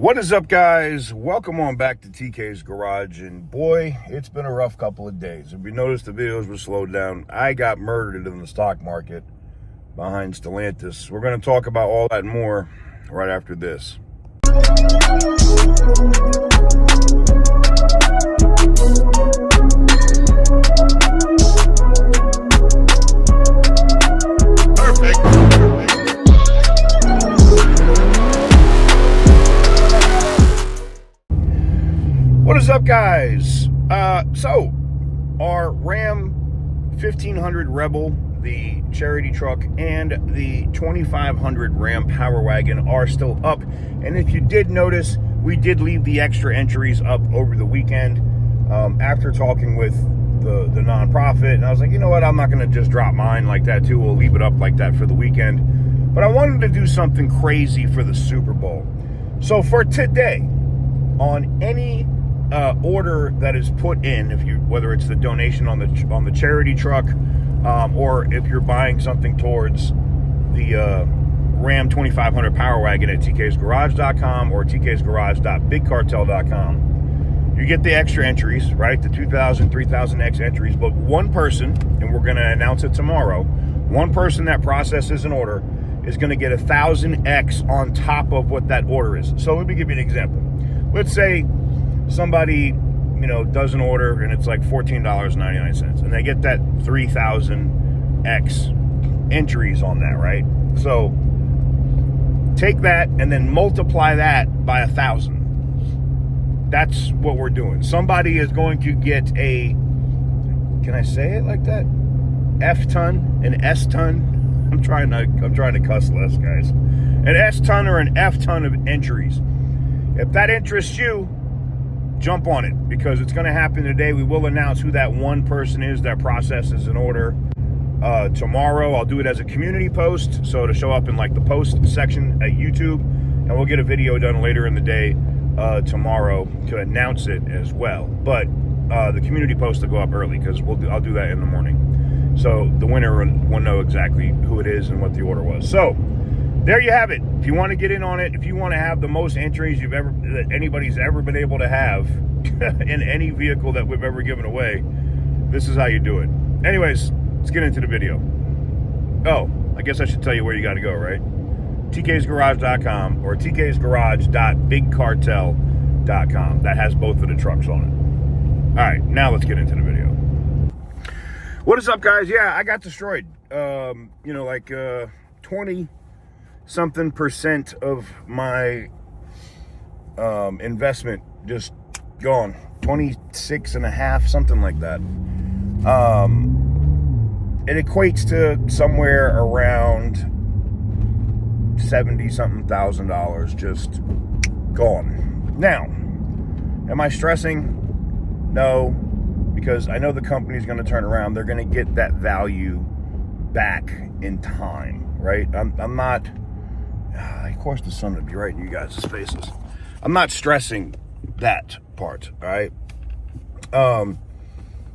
What is up, guys? Welcome on back to TK's Garage. And boy, it's been a rough couple of days. If you noticed, the videos were slowed down. I got murdered in the stock market behind Stellantis. We're going to talk about all that and more right after this. What is up, guys? So our Ram 1500 Rebel, the charity truck, and the 2500 Ram PowerWagon are still up. And if you did notice, we did leave the extra entries up over the weekend after talking with the nonprofit. And I was like, you know what? I'm not going to just drop mine like that too. We'll leave it up like that for the weekend. But I wanted to do something crazy for the Super Bowl. So for today, on any order that is put in, whether it's the donation on the charity truck, or if you're buying something towards the Ram 2500 PowerWagon at tksgarage.com or tksgarage.bigcartel.com, you get the extra entries, right? The 2,000, 3,000X entries, but one person, and we're going to announce it tomorrow, one person that processes an order is going to get 1,000X on top of what that order is. So let me give you an example. Let's say somebody, does an order and it's like $14.99, and they get that 3,000X entries on that, right? So take that and then multiply that by 1,000. That's what we're doing. Somebody is going to get a, can I say it like that? F-ton, an S-ton. I'm trying to cuss less, guys. An S-ton or an F-ton of entries. If that interests you, jump on it, because it's going to happen today. We will announce who that one person is that processes an order tomorrow. I'll do it as a community post, so to show up in like the post section at YouTube, and we'll get a video done later in the day tomorrow to announce it as well. But the community post will go up early because I'll do that in the morning, so the winner will know exactly who it is and what the order was. So there you have it. If you want to get in on it, if you want to have the most entries that anybody's ever been able to have in any vehicle that we've ever given away, this is how you do it. Anyways, let's get into the video. Oh, I guess I should tell you where you got to go, right? tksgarage.com or tksgarage.bigcartel.com. That has both of the trucks on it. All right, now let's get into the video. What is up, guys? Yeah, I got destroyed. 20-something% of my investment just gone. 26.5, something like that. It equates to somewhere around $70-something thousand just gone. Now, am I stressing? No, because I know the company's going to turn around. They're going to get that value back in time, right? I'm not. Of course, the sun would be right in you guys' faces. I'm not stressing that part, all right? I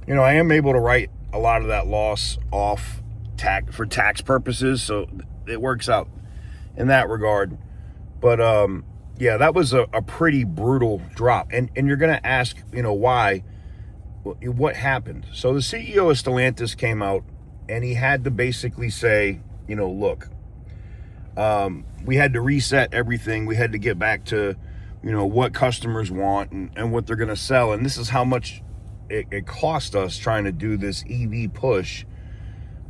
am able to write a lot of that loss off for tax purposes, so it works out in that regard. But, yeah, that was a pretty brutal drop. And you're going to ask, why? What happened? So the CEO of Stellantis came out, and he had to basically say, look, we had to reset everything. We had to get back to, what customers want and what they're going to sell. And this is how much it cost us trying to do this EV push.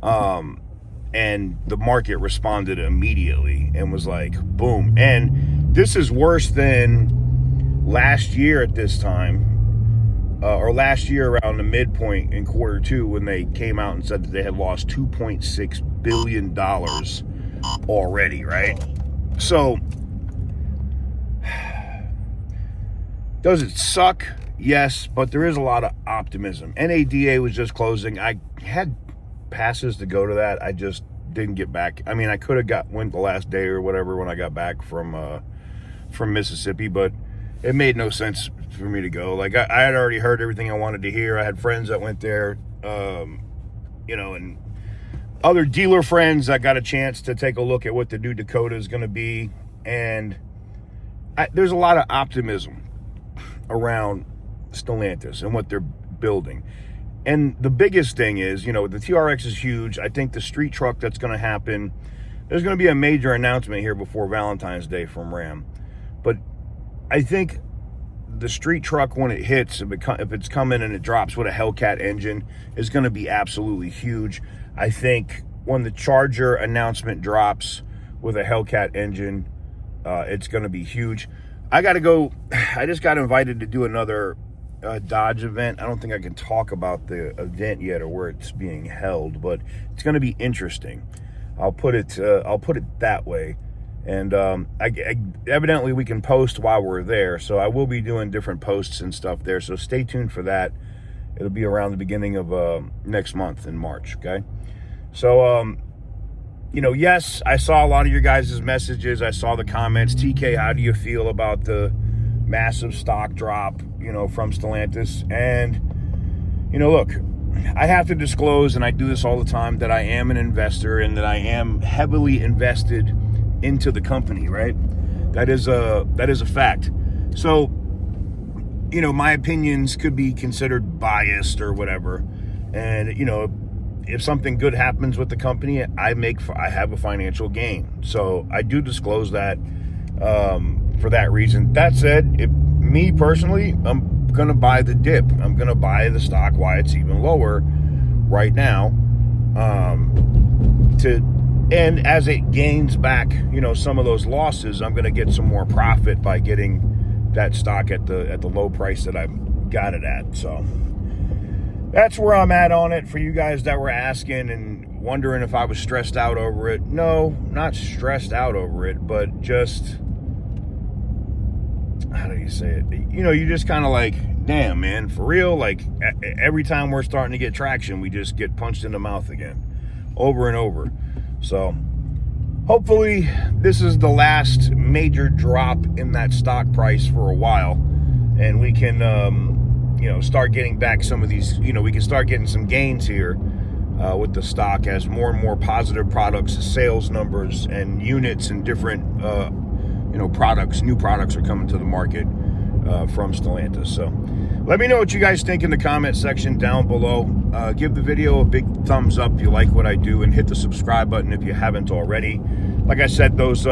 And the market responded immediately and was like, boom. And this is worse than last year at this time, or last year around the midpoint in Q2, when they came out and said that they had lost $2.6 billion already, right? So does it suck? Yes, but there is a lot of optimism. NADA was just closing. I had passes to go to that. I just didn't get back. I mean, I could have went the last day or whatever when I got back from Mississippi, but it made no sense for me to go. Like, I had already heard everything I wanted to hear. I had friends that went there, and other dealer friends that got a chance to take a look at what the new Dakota is going to be. And there's a lot of optimism around Stellantis and what they're building. And the biggest thing is, the TRX is huge. I think the street truck that's going to happen, there's going to be a major announcement here before Valentine's Day from Ram. But I think the street truck, when it hits, if it's coming and it drops with a Hellcat engine, is going to be absolutely huge. I think when the Charger announcement drops with a Hellcat engine, it's going to be huge. I just got invited to do another Dodge event. I don't think I can talk about the event yet or where it's being held, but it's going to be interesting. I'll put it that way. And evidently we can post while we're there, so I will be doing different posts and stuff there. So stay tuned for that. It'll be around the beginning of next month in March. Okay. So yes, I saw a lot of your guys' messages. I saw the comments. TK, how do you feel about the massive stock drop, from Stellantis? And, look, I have to disclose, and I do this all the time, that I am an investor and that I am heavily invested into the company, right? That is a fact. So, my opinions could be considered biased or whatever. And, if something good happens with the company, I have a financial gain. So I do disclose that for that reason. That said, me personally, I'm going to buy the dip. I'm going to buy the stock while it's even lower right now. And as it gains back, some of those losses, I'm going to get some more profit by getting that stock at the low price that I've got it at. So that's where I'm at on it. For you guys that were asking and wondering if I was stressed out over it, no, not stressed out over it, but just, how do you say it? You just kind of like, damn, man, for real. Like every time we're starting to get traction, we just get punched in the mouth again, over and over. So hopefully this is the last major drop in that stock price for a while, and we can, start getting back some of these, we can start getting some gains here with the stock as more and more positive products, sales numbers, and units and different, new products are coming to the market from Stellantis. So let me know what you guys think in the comment section down below. Give the video a big thumbs up if you like what I do, and hit the subscribe button if you haven't already. Like I said, those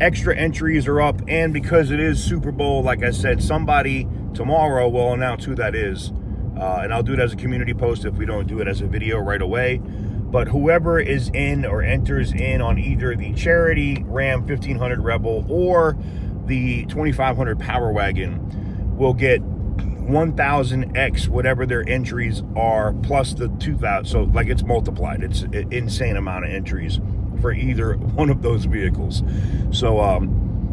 extra entries are up, and because it is Super Bowl, like I said, somebody tomorrow will announce who that is, and I'll do it as a community post if we don't do it as a video right away. But whoever is in or enters in on either the charity Ram 1500 Rebel or the 2500 PowerWagon will get 1,000x whatever their entries are, plus the 2,000. So like it's multiplied. It's an insane amount of entries for either one of those vehicles. So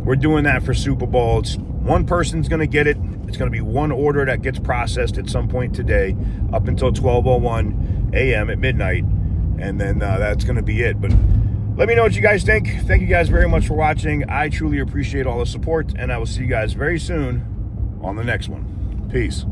we're doing that for Super Bowl. It's one person's going to get it. It's going to be one order that gets processed at some point today up until 12:01 a.m. at midnight. And then that's going to be it. But let me know what you guys think. Thank you guys very much for watching. I truly appreciate all the support, and I will see you guys very soon on the next one. Peace.